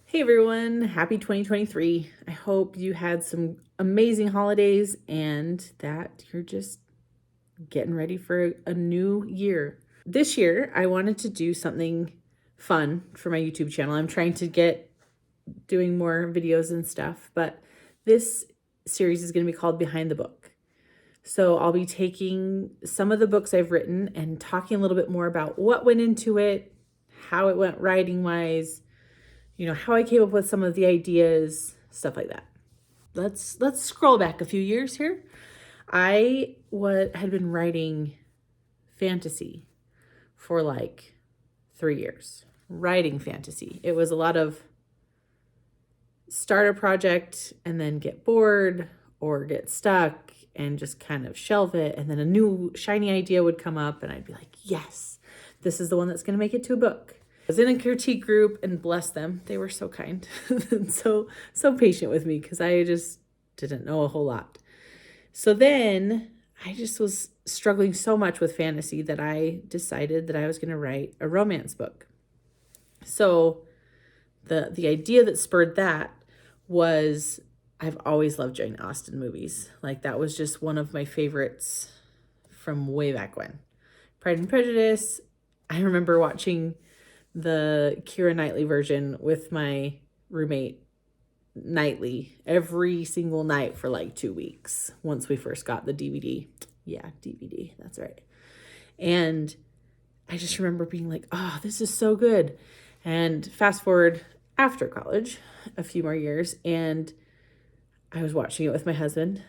Hey everyone, happy 2023. I hope you had some amazing holidays and that you're just getting ready for a new year. This year, I wanted to do something fun for my YouTube channel. I'm trying to get doing more videos and stuff, but this series is going to be called Behind the Book. So I'll be taking some of the books I've written and talking a little bit more about what went into it, how it went writing wise, how I came up with some of the ideas, stuff like that. Let's scroll back a few years here. I had been writing fantasy for like 3 years. Writing fantasy. It was a lot of start a project and then get bored or get stuck and just kind of shelve it, and then a new shiny idea would come up and I'd be like, yes, this is the one that's going to make it to a book. I was in a critique group, and bless them, they were so kind and so patient with me because I just didn't know a whole lot. So then I just was struggling so much with fantasy that I decided that I was going to write a romance book. So the idea that spurred that was I've always loved Jane Austen movies. Like, that was just one of my favorites from way back when. Pride and Prejudice. I remember watching the Keira Knightley version with my roommate nightly, every single night for like 2 weeks once we first got the DVD. Yeah, DVD, that's right. And I just remember being like, oh, this is so good. And fast forward after college, a few more years, and I was watching it with my husband,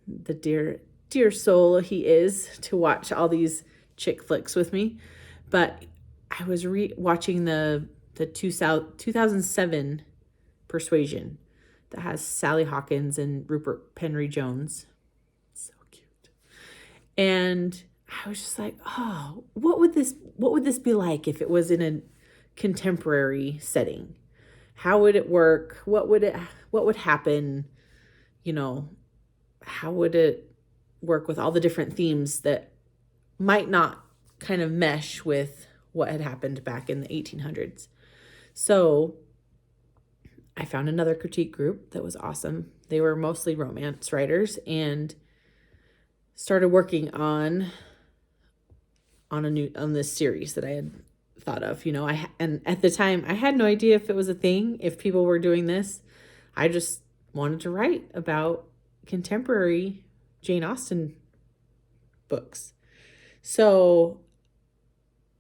the dear soul he is, to watch all these chick flicks with me. But I was watching the 2007 Persuasion that has Sally Hawkins and Rupert Penry Jones. So cute. And I was just like, oh, what would this be like if it was in a contemporary setting? How would it work? What would happen? How would it work with all the different themes that might not kind of mesh with what had happened back in the 1800s? So I found another critique group that was awesome. They were mostly romance writers, and started working on this series that I had thought of. And at the time I had no idea if it was a thing, if people were doing this. I just wanted to write about contemporary Jane Austen books. So,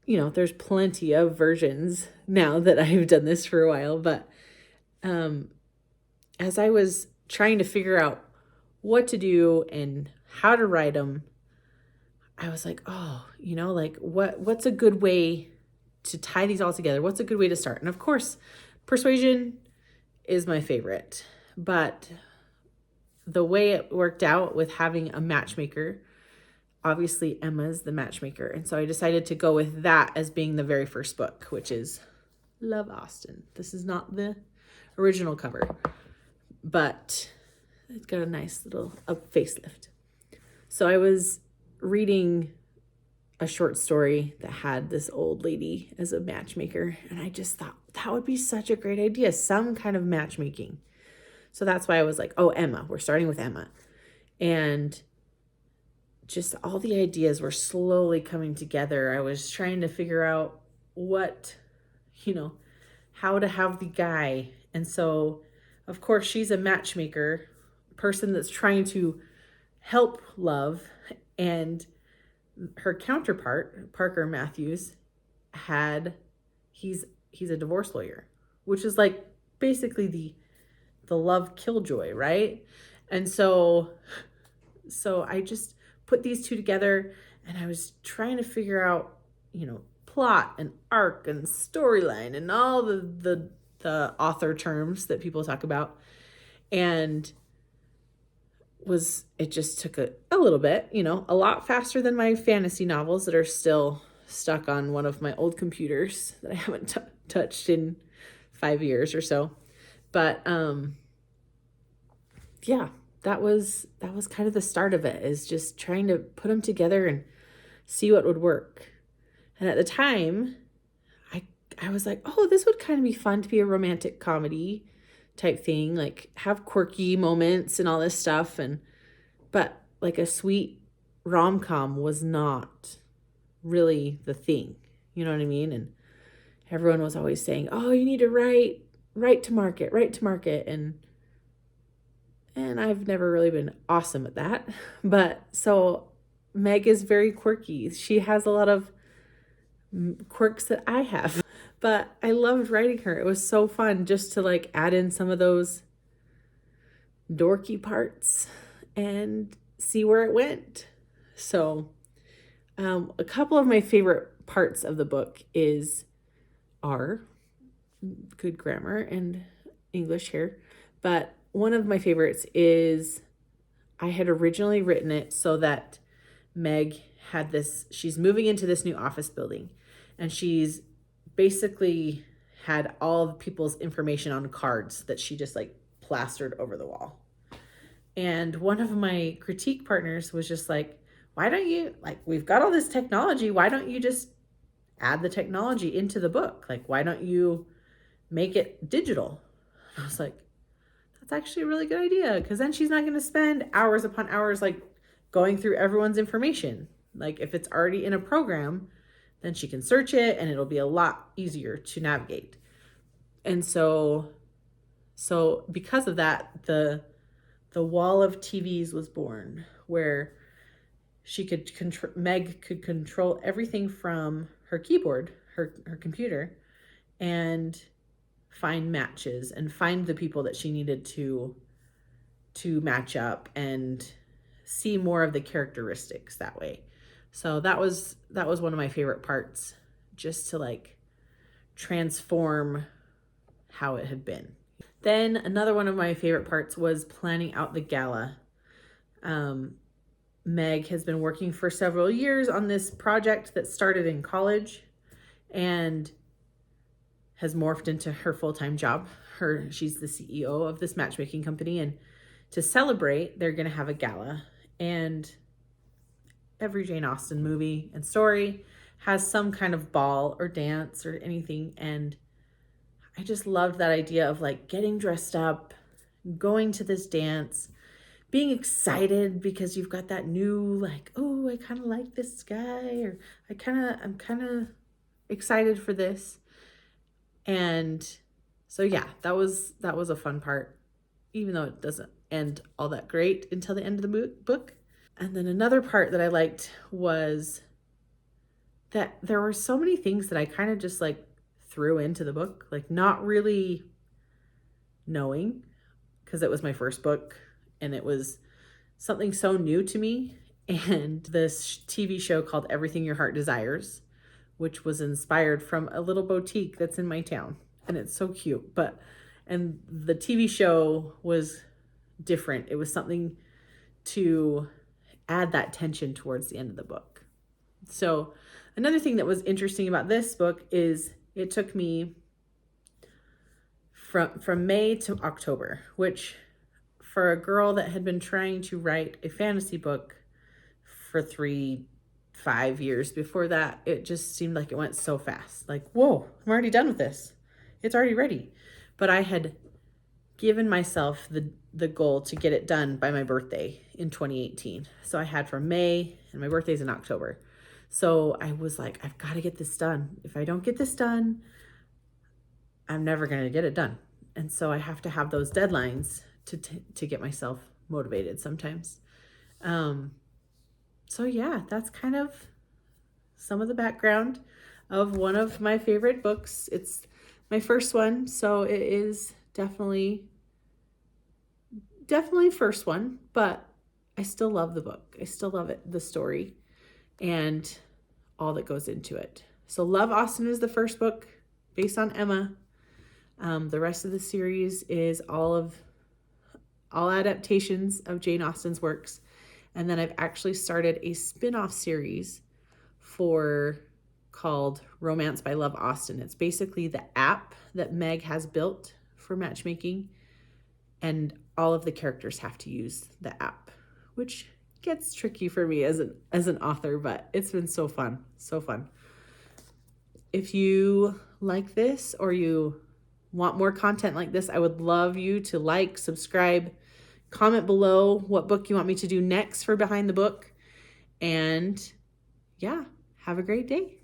there's plenty of versions now that I've done this for a while, but as I was trying to figure out what to do and how to write them, I was like, oh, what's a good way to tie these all together? What's a good way to start? And of course, Persuasion is my favorite, but the way it worked out with having a matchmaker, obviously Emma's the matchmaker. And so I decided to go with that as being the very first book, which is Love, Austen. This is not the original cover, but it's got a nice little facelift. So I was reading a short story that had this old lady as a matchmaker, and I just thought that would be such a great idea, some kind of matchmaking. So that's why I was like, oh, Emma, we're starting with Emma. And just all the ideas were slowly coming together. I was trying to figure out how to have the guy. And so, of course, she's a matchmaker, person that's trying to help love. And her counterpart, Parker Matthews, he's a divorce lawyer, which is like basically the love killjoy, right? And so I just put these two together, and I was trying to figure out, plot and arc and storyline and all the author terms that people talk about. And it just took a little bit, a lot faster than my fantasy novels that are still stuck on one of my old computers that I haven't touched in 5 years or so. But yeah, that was kind of the start of it, is just trying to put them together and see what would work. And at the time, I I was like, oh, this would kind of be fun to be a romantic comedy type thing, like have quirky moments and all this stuff. But like a sweet rom-com was not really the thing. You know what I mean? And everyone was always saying, oh, you need to write to market. And I've never really been awesome at that. But so Meg is very quirky. She has a lot of quirks that I have. But I loved writing her. It was so fun just to like add in some of those dorky parts and see where it went. So a couple of my favorite parts of the book are good grammar and English here, but one of my favorites is I had originally written it so that Meg she's moving into this new office building, and she's basically had all of people's information on cards that she just like plastered over the wall. And one of my critique partners was just like, why don't you, like, we've got all this technology, why don't you just add the technology into the book? Like, why don't you make it digital? And I was like, that's actually a really good idea, because then she's not going to spend hours upon hours like going through everyone's information. Like if it's already in a program, then she can search it and it'll be a lot easier to navigate. And so because of that, the wall of TVs was born, where Meg could control everything from her keyboard, her computer, and find matches and find the people that she needed to match up and see more of the characteristics that way. So that was one of my favorite parts, just to like transform how it had been. Then another one of my favorite parts was planning out the gala. Meg has been working for several years on this project that started in college and has morphed into her full-time job. She's the CEO of this matchmaking company, and to celebrate, they're going to have a gala. And every Jane Austen movie and story has some kind of ball or dance or anything. And I just loved that idea of like getting dressed up, going to this dance, being excited because you've got that new, like, oh, I kind of like this guy, or I'm kind of excited for this. And so yeah, that was a fun part, even though it doesn't end all that great until the end of the book. And then another part that I liked was that there were so many things that I kind of just like threw into the book, like not really knowing, because it was my first book and it was something so new to me. And this TV show called Everything Your Heart Desires, which was inspired from a little boutique that's in my town. And it's so cute. And the TV show was different. It was something to add that tension towards the end of the book. So another thing that was interesting about this book is it took me from May to October, which for a girl that had been trying to write a fantasy book for 5 years before that, it just seemed like it went so fast. Like, whoa, I'm already done with this. It's already ready. But I had given myself the goal to get it done by my birthday in 2018. So I had from May, and my birthday's in October. So I was like, I've got to get this done. If I don't get this done, I'm never going to get it done. And so I have to have those deadlines to get myself motivated sometimes. So yeah, that's kind of some of the background of one of my favorite books. It's my first one, so it is definitely first one, but I still love the book. I still love it, the story, and all that goes into it. So Love, Austen is the first book based on Emma. The rest of the series is all adaptations of Jane Austen's works. And then I've actually started a spin-off series called Romance by Love Austen. It's basically the app that Meg has built for matchmaking, and all of the characters have to use the app, which gets tricky for me as an author, but it's been so fun. if you like this or you want more content like this, I would love you to like, subscribe, comment below what book you want me to do next for Behind the Book. And yeah, have a great day.